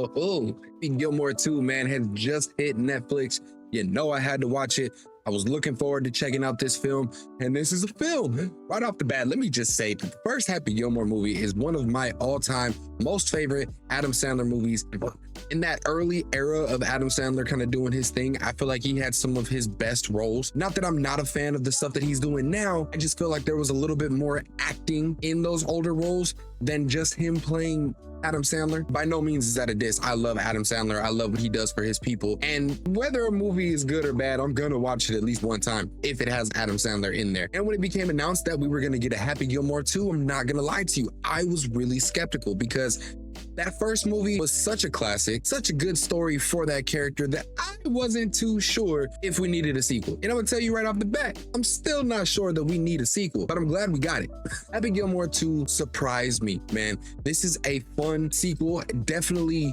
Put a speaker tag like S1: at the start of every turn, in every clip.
S1: Oh, Happy Gilmore 2, man, has just hit Netflix. You know I had to watch it. I was looking forward to checking out this film, and this is a film. Right off the bat, let me just say that the first Happy Gilmore movie is one of my all-time most favorite Adam Sandler movies ever. In that early era of Adam Sandler kind of doing his thing, I feel like he had some of his best roles. Not that I'm not a fan of the stuff that he's doing now, I just feel like there was a little bit more acting in those older roles than just him playing Adam Sandler. By no means is that a diss. I love Adam Sandler. I love what he does for his people. And whether a movie is good or bad, I'm gonna watch it at least one time if it has Adam Sandler in there. And when it became announced that we were gonna get a Happy Gilmore 2, I'm not gonna lie to you, I was really skeptical because that first movie was such a classic, such a good story for that character that I wasn't too sure if we needed a sequel. And I'm gonna tell you right off the bat, I'm still not sure that we need a sequel, but I'm glad we got it. Happy Gilmore 2 surprised me, man. This is a fun sequel. Definitely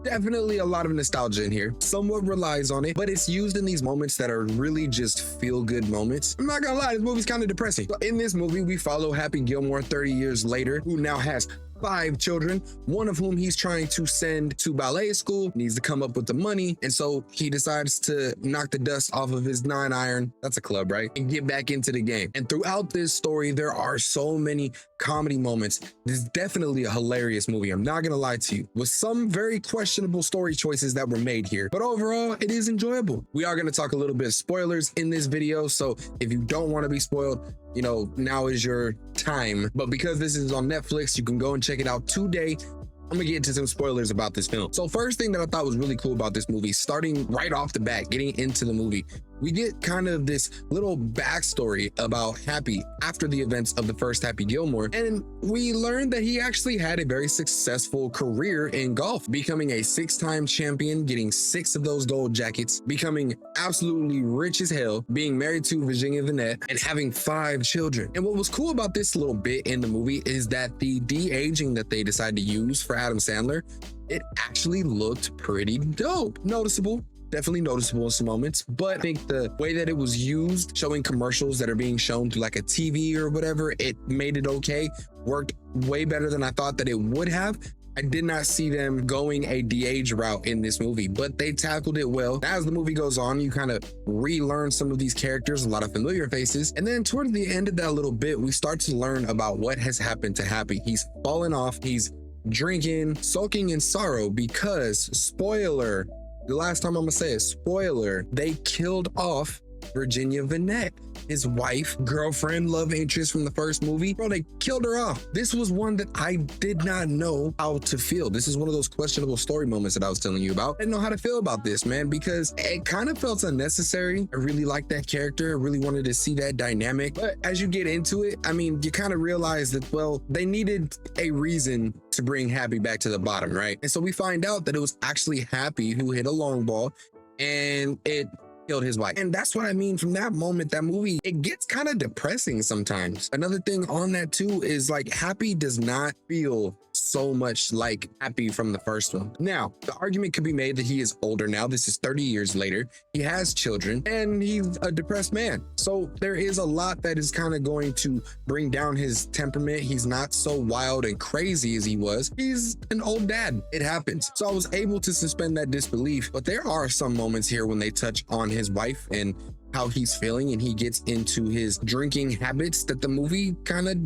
S1: a lot of nostalgia in here. Somewhat relies on it, but it's used in these moments that are really just feel-good moments. I'm not gonna lie, this movie's kind of depressing. In this movie, we follow Happy Gilmore 30 years later, who now has 5 children, one of whom he's trying to send to ballet school, needs to come up with the money, and so he decides to knock the dust off of his 9-iron, that's a club, right, and get back into the game. And throughout this story, there are so many comedy moments. This is definitely a hilarious movie, I'm not gonna lie to you, with some very questionable story choices that were made here, but overall, it is enjoyable. We are gonna talk a little bit of spoilers in this video, so if you don't want to be spoiled, you know, now is your time. But because this is on Netflix, you can go and check it out today. I'm gonna get into some spoilers about this film. So first thing that I thought was really cool about this movie, starting right off the bat, getting into the movie, we get kind of this little backstory about Happy after the events of the first Happy Gilmore. And we learned that he actually had a very successful career in golf, becoming a 6-time champion, getting 6 of those gold jackets, becoming absolutely rich as hell, being married to Virginia Vinette, and having 5 children. And what was cool about this little bit in the movie is that the de-aging that they decided to use for Adam Sandler, it actually looked pretty dope. Noticeable. Definitely noticeable in some moments, but I think the way that it was used, showing commercials that are being shown through like a TV or whatever, it made it okay, worked way better than I thought that it would have. I did not see them going a de-age route in this movie, but they tackled it well. As the movie goes on, you kind of relearn some of these characters, a lot of familiar faces. And then towards the end of that little bit, we start to learn about what has happened to Happy. He's fallen off, he's drinking, sulking in sorrow because, spoiler, the last time I'm gonna say it, spoiler, they killed off Virginia Vinette, his wife, girlfriend, love interest from the first movie. Bro, they killed her off. This was one that I did not know how to feel. This is one of those questionable story moments that I was telling you about. I didn't know how to feel about this, man, because it kind of felt unnecessary. I really liked that character. I really wanted to see that dynamic. But as you get into it, I mean, you kind of realize that, well, they needed a reason to bring Happy back to the bottom, right? And so we find out that it was actually Happy who hit a long ball and it killed his wife. And that's what I mean. From that moment, that movie, it gets kind of depressing sometimes. Another thing on that too is like Happy does not feel so much like Happy from the first one. Now, the argument could be made that he is older now. This is 30 years later. He has children and he's a depressed man. So there is a lot that is kind of going to bring down his temperament. He's not so wild and crazy as he was. He's an old dad. It happens. So I was able to suspend that disbelief, but there are some moments here when they touch on his wife and how he's feeling and he gets into his drinking habits that the movie kind of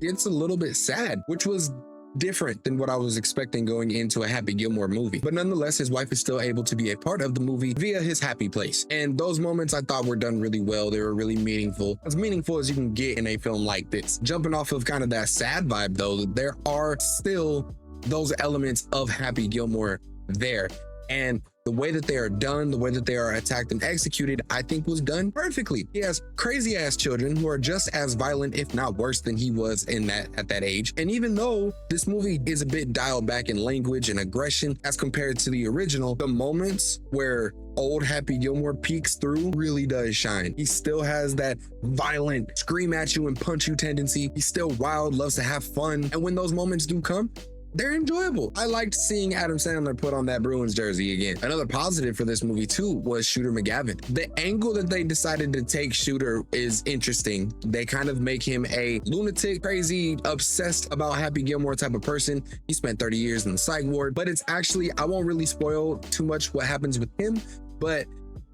S1: gets a little bit sad, which was different than what I was expecting going into a Happy Gilmore movie. But nonetheless, his wife is still able to be a part of the movie via his happy place. And those moments I thought were done really well. They were really meaningful. As meaningful as you can get in a film like this. Jumping off of kind of that sad vibe though, there are still those elements of Happy Gilmore there. And the way that they are done, the way that they are attacked and executed, I think was done perfectly. He has crazy ass children who are just as violent, if not worse than he was at that age. And even though this movie is a bit dialed back in language and aggression as compared to the original, the moments where old Happy Gilmore peeks through really does shine. He still has that violent scream at you and punch you tendency. He's still wild, loves to have fun. And when those moments do come, they're enjoyable. I liked seeing Adam Sandler put on that Bruins jersey again. Another positive for this movie too was Shooter McGavin. The angle that they decided to take Shooter is interesting. They kind of make him a lunatic, crazy, obsessed about Happy Gilmore type of person. He spent 30 years in the psych ward, but it's actually, I won't really spoil too much what happens with him, but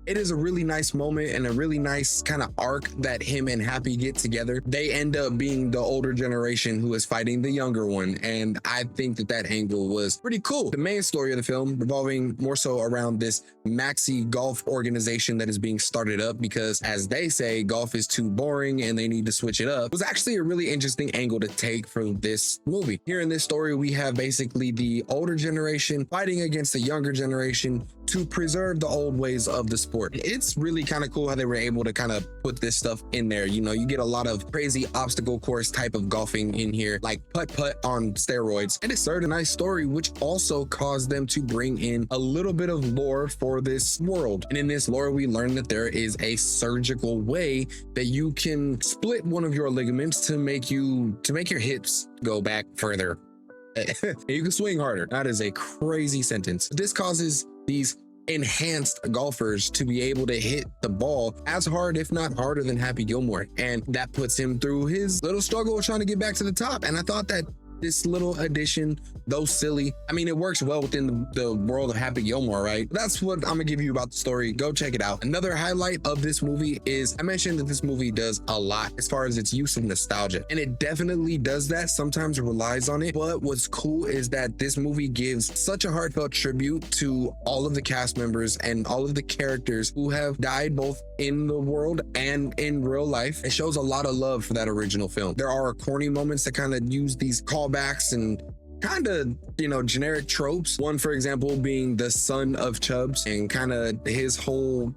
S1: it is a really nice moment and a really nice kind of arc that him and Happy get together. They end up being the older generation who is fighting the younger one. And I think that that angle was pretty cool. The main story of the film revolving more so around this maxi golf organization that is being started up because, as they say, golf is too boring and they need to switch it up, was actually a really interesting angle to take for this movie. Here in this story, we have basically the older generation fighting against the younger generation to preserve the old ways of the sport. It's really kind of cool how they were able to kind of put this stuff in there. You know, you get a lot of crazy obstacle course type of golfing in here, like putt-putt on steroids. And it served a nice story, which also caused them to bring in a little bit of lore for this world. And in this lore, we learn that there is a surgical way that you can split one of your ligaments to make your hips go back further. You can swing harder. That is a crazy sentence. This causes these enhanced golfers to be able to hit the ball as hard, if not harder, than Happy Gilmore. And that puts him through his little struggle of trying to get back to the top. And I thought that this little addition, though silly, I mean, it works well within the world of Happy Gilmore, right? That's what I'm gonna give you about the story. Go check it out. Another highlight of this movie is, I mentioned that this movie does a lot as far as its use of nostalgia, and it definitely does that, sometimes relies on it. But what's cool is that this movie gives such a heartfelt tribute to all of the cast members and all of the characters who have died both in the world and in real life. It shows a lot of love for that original film. There are corny moments that kind of use these callbacks and kind of, you know, generic tropes. One, for example, being the son of Chubbs and kind of his whole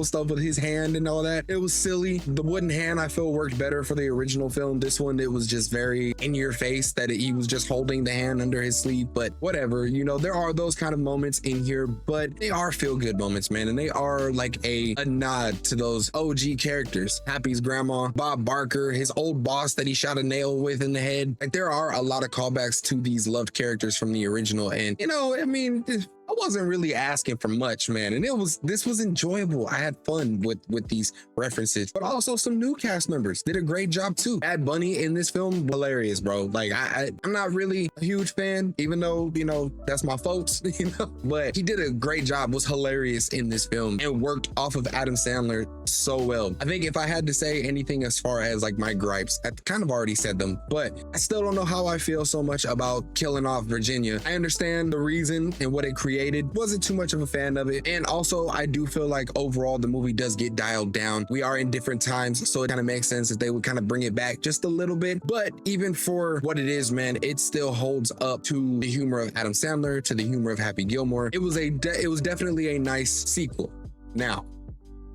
S1: stuff with his hand and all that. It was silly. The wooden hand, I feel, worked better for the original film. This one, it was just very in your face that he was just holding the hand under his sleeve. But whatever, you know, there are those kind of moments in here, but they are feel good moments, man. And they are like a nod to those OG characters. Happy's grandma, Bob Barker, his old boss that he shot a nail with in the head. Like, there are a lot of callbacks to these loved characters from the original. And, you know, I mean, I wasn't really asking for much, man. And this was enjoyable. I had fun with these references, but also some new cast members did a great job too. Bad Bunny in this film, hilarious, bro. Like, I'm not really a huge fan, even though, you know, that's my folks, you know, but he did a great job, was hilarious in this film and worked off of Adam Sandler so well. I think if I had to say anything as far as like my gripes, I kind of already said them, but I still don't know how I feel so much about killing off Virginia. I understand the reason and what it created. Wasn't too much of a fan of it. And also, I do feel like overall the movie does get dialed down. We are in different times, so it kind of makes sense that they would kind of bring it back just a little bit. But even for what it is, man, it still holds up to the humor of Adam Sandler, to the humor of Happy Gilmore. It was definitely a nice sequel. Now,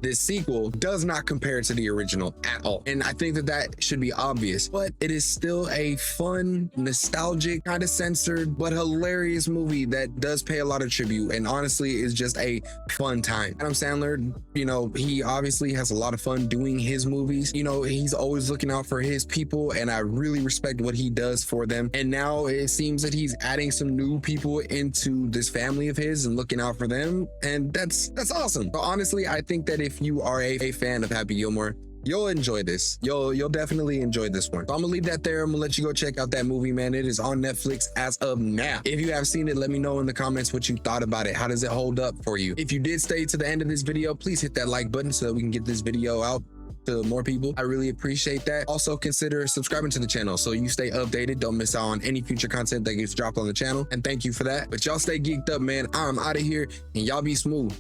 S1: this sequel does not compare to the original at all. And I think that should be obvious, but it is still a fun, nostalgic, kind of censored, but hilarious movie that does pay a lot of tribute and honestly is just a fun time. Adam Sandler, you know, he obviously has a lot of fun doing his movies. You know, he's always looking out for his people and I really respect what he does for them. And now it seems that he's adding some new people into this family of his and looking out for them. And that's awesome. But honestly, I think that if you are a fan of Happy Gilmore, you'll enjoy this. You'll definitely enjoy this one. So I'm gonna leave that there. I'm gonna let you go check out that movie, man. It is on Netflix as of now. If you have seen it, let me know in the comments what you thought about it. How does it hold up for you? If you did stay to the end of this video, please hit that like button so that we can get this video out to more people. I really appreciate that. Also, consider subscribing to the channel so you stay updated, don't miss out on any future content that gets dropped on the channel. And thank you for that. But y'all stay geeked up, man. I'm out of here and y'all be smooth.